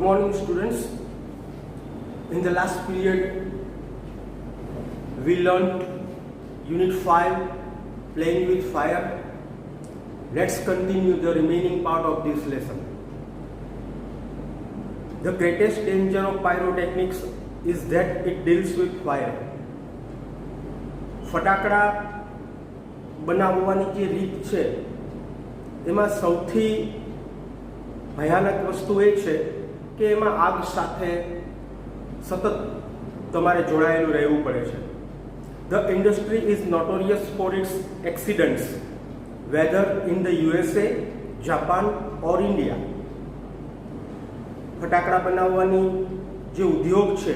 Good morning, students. In the last period, we learned Unit 5, Playing with Fire. Let's continue the remaining part of this lesson. The greatest danger of pyrotechnics is that it deals with fire. ફટાકડા બનાવવાની જે રીત છે એમાં સૌથી ભયાનક વસ્તુ એ છે કે એમાં આગ સાથે સતત તમારે જોડાયેલું રહેવું પડે છે. The industry is notorious for its accidents, whether in the USA, Japan or India. ફટાકડા બનાવવાની જે ઉદ્યોગ છે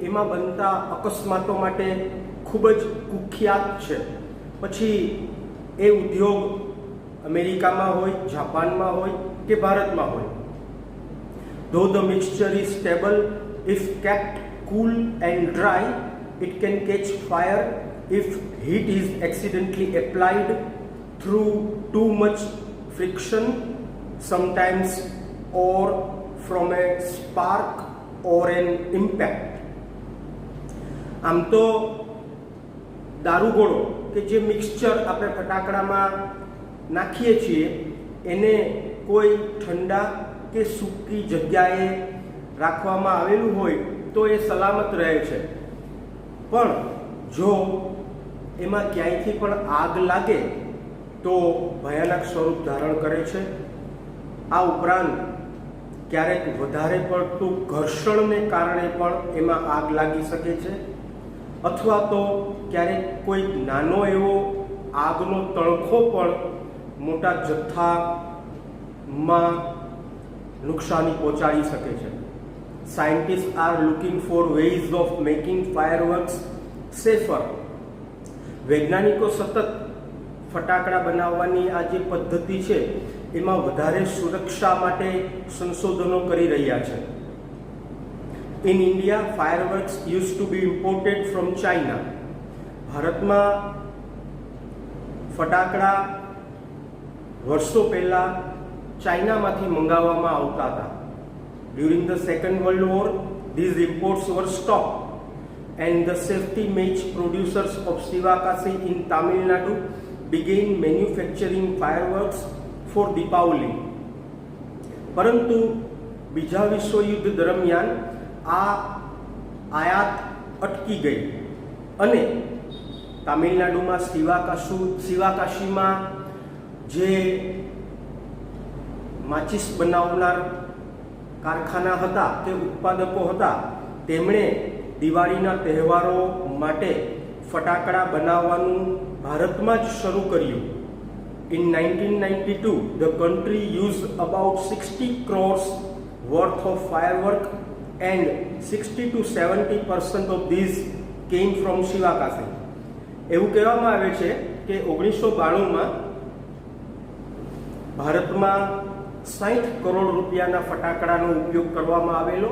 એમાં બનતા અકસ્માતો માટે ખૂબ જ કુખ્યાત છે. પછી એ ઉદ્યોગ અમેરિકામાં હોય, જાપાનમાં હોય કે ભારતમાં હોય. Though the mixture is stable, if kept cool and dry, it can catch fire if heat is accidentally applied through too much friction, sometimes, or from a spark or an impact. આમ તો દારૂગોળો કે જે mixture આપણે ફટાકડામાં નાખીએ છીએ એને કોઈ ઠંડા કે સૂકી જગ્યાએ રાખવામાં આવેલું હોય તો એ સલામત રહે છે. પણ જો એમાં ક્યાંયથી પણ આગ લાગે તો ભયાનક સ્વરૂપ ધારણ કરે છે. આ ઉપરાંત ક્યારેક વધારે પડતું ઘર્ષણને કારણે પણ એમાં આગ લાગી શકે છે, અથવા તો ક્યારેક કોઈ નાનો એવો આગનો તણખો પણ મોટા જથ્થામાં નુકસાની પહોંચાડી શકે છે. Scientists are looking for ways of making fireworks safer. વૈજ્ઞાનિકો સતત ફટાકડા બનાવવાની આ જે પદ્ધતિ છે એમાં વધારે સુરક્ષા માટે સંશોધનો કરી રહ્યા છે. In India, fireworks used to be imported from China. ભારતમાં ફટાકડા વર્ષો પહેલા ચાઇનામાંથી મંગાવવામાં આવતા હતા. During the Second World War, these imports were stopped, and the safety match producers of Sivakasi in Tamil Nadu began manufacturing fireworks for Deepavali. પરંતુ બીજા વિશ્વયુદ્ધ દરમિયાન આ આયાત અટકી ગઈ અને તામિલનાડુમાં શિવાકાશીમાં જે માચિસ બનાવનાર કારખાના હતા કે ઉત્પાદકો હતા તેમણે દિવાળીના તહેવારો માટે ફટાકડા બનાવવાનું ભારતમાં જ શરૂ કર્યું. In 1992, the country used about 60 crores worth of firework and 60 to 70% of these came from Sivakasi. એવું કહેવામાં આવે છે કે 1992માં ભારતમાં 60 કરોડ રૂપિયાના ફટાકડાનો ઉપયોગ કરવામાં આવેલો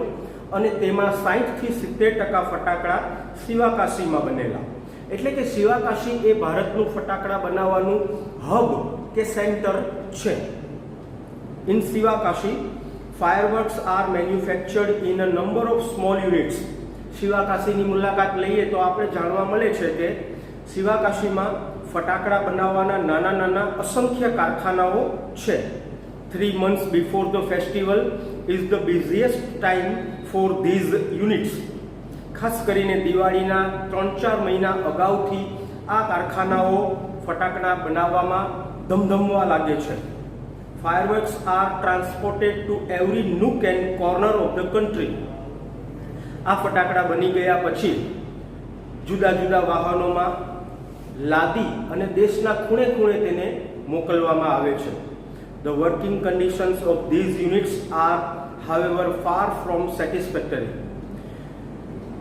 અને તેમાં 60 થી 70% ફટાકડા શિવાકાશીમાં બનેલા. એટલે કે શિવાકાશી એ ભારતનું ફટાકડા બનાવવાનું હબ કે સેન્ટર છે. In Sivakasi, fireworks are manufactured in a number of small units. શિવાકાશીની મુલાકાત લઈએ તો આપણે જાણવા મળે છે કે શિવાકાશીમાં ફટાકડા બનાવવાના નાના નાના અસંખ્ય કારખાનાઓ છે. 3 months before the festival is the busiest time for these units. ખાસ કરીને દિવાળીના 3-4 મહિના અગાઉથી આ કારખાનાઓ ફટાકડા બનાવવામાં ધમધમવા લાગે છે. Fireworks are transported to every nook and corner of the country. આ ફટાકડા બની ગયા પછી જુદા જુદા વાહનોમાં લાદી અને દેશના ખૂણે ખૂણે તેને મોકલવામાં આવે છે. The working conditions of these units are, however, far from satisfactory.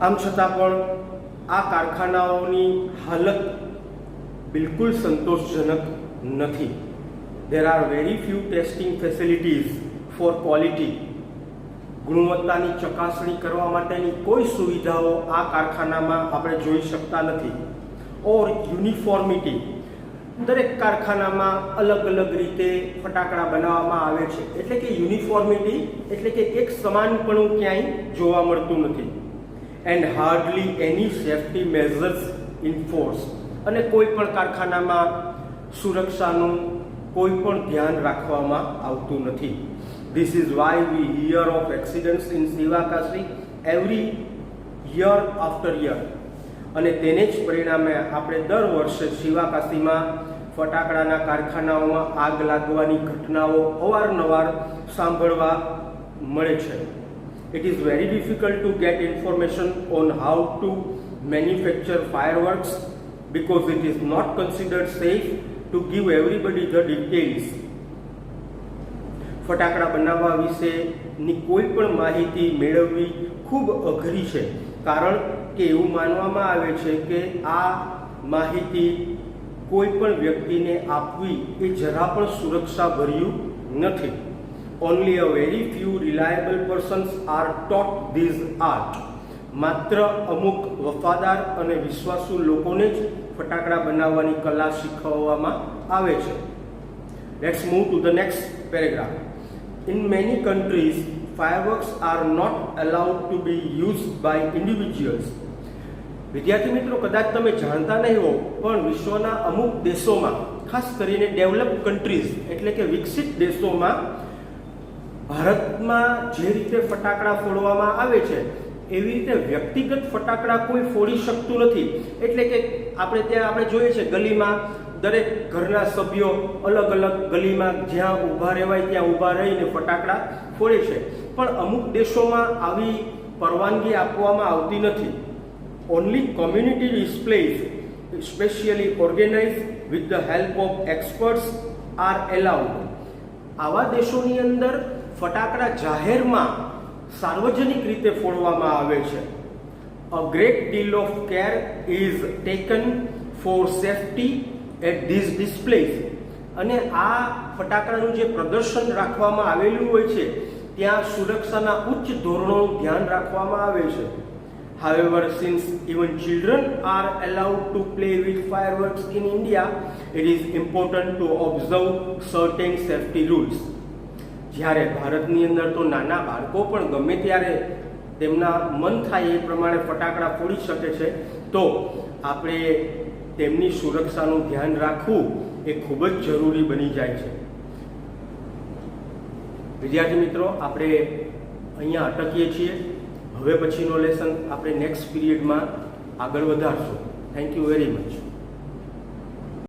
આમ છતાં પણ આ કારખાનાઓની હાલત બિલકુલ સંતોષજનક નથી. There are very few testing facilities for quality. ગુણવત્તાની ચકાસણી કરવા માટેની કોઈ સુવિધાઓ આ કારખાનામાં આપણે જોઈ શકતા નથી. Or uniformity દરેક કારખાનામાં અલગ અલગ રીતે ફટાકડા બનાવવામાં આવે છે, એટલે કે યુનિફોર્મિટી એટલે કે એક સમાનપણું ક્યાંય જોવા મળતું નથી. And hardly any safety measures enforce, અને કોઈ પણ કારખાનામાં સુરક્ષાનું કોઈ પણ ધ્યાન રાખવામાં આવતું નથી. This is why we here of accidents in Sivakasi every year after year. અને તેને જ પરિણામે આપણે દર વર્ષે શિવાકાશીમાં ફટાકડાના કારખાનાઓમાં આગ લાગવાની ઘટનાઓ અવારનવાર સાંભળવા મળે છે. It is very difficult to get information on how to manufacture fireworks because it is not considered safe to give everybody the details. ફટાકડા બનાવવા વિશેની કોઈ પણ માહિતી મેળવવી ખૂબ અઘરી છે, કારણ કે એવું માનવામાં આવે છે કે આ માહિતી કોઈ પણ વ્યક્તિને આપવી એ જરા પણ સુરક્ષાભર્યું નથી. Only a very few reliable persons are taught this art. માત્ર અમુક વફાદાર અને વિશ્વાસુ લોકોને જ ફટાકડા બનાવવાની કલા શીખવવામાં આવે છે. Let's move to the next paragraph. In many countries, fireworks are not allowed to be used by individuals. વિદ્યાર્થી મિત્રો, કદાચ તમે જાણતા નહીં હો, પણ વિશ્વના અમુક દેશોમાં, ખાસ કરીને ડેવલપ કન્ટ્રીઝ એટલે કે વિકસિત દેશોમાં, ભારતમાં જે રીતે ફટાકડા ફોડવામાં આવે છે એવી રીતે વ્યક્તિગત ફટાકડા કોઈ ફોડી શકતું નથી. એટલે કે આપણે જોઈએ છે ગલીમાં દરેક ઘરના સભ્યો અલગ અલગ ગલીમાં જ્યાં ઊભા રહેવાય ત્યાં ઊભા રહીને ફટાકડા ફોડે છે, પણ અમુક દેશોમાં આવી પરવાનગી આપવામાં આવતી નથી. Only community displays specially organise with the help of experts are allowed. આવા દેશોની અંદર ફટાકડા જાહેરમાં સાર્વજનિક રીતે ફોડવામાં આવે છે. A great deal of care is taken for safety at this displays. અને આ ફટાકડાનું જે પ્રદર્શન રાખવામાં આવેલું હોય છે ત્યાં સુરક્ષાના ઉચ્ચ ધોરણોનું ધ્યાન રાખવામાં આવે છે. However, since even children are allowed to play with fireworks in India, it is important to observe certain safety rules. જ્યારે ભારતની અંદર તો નાના બાળકો પણ ગમે ત્યારે તેમના મન થાય એ પ્રમાણે ફટાકડા ફોડી શકે છે, તો આપણે તેમની સુરક્ષાનું ધ્યાન રાખવું એ ખૂબ જ જરૂરી બની જાય છે. વિદ્યાર્થી મિત્રો, આપણે અહીંયા અટકીએ છીએ. હવે પછીનો લેસન આપણે નેક્સ્ટ પીરિયડમાં આગળ વધારશું. Thank you very much.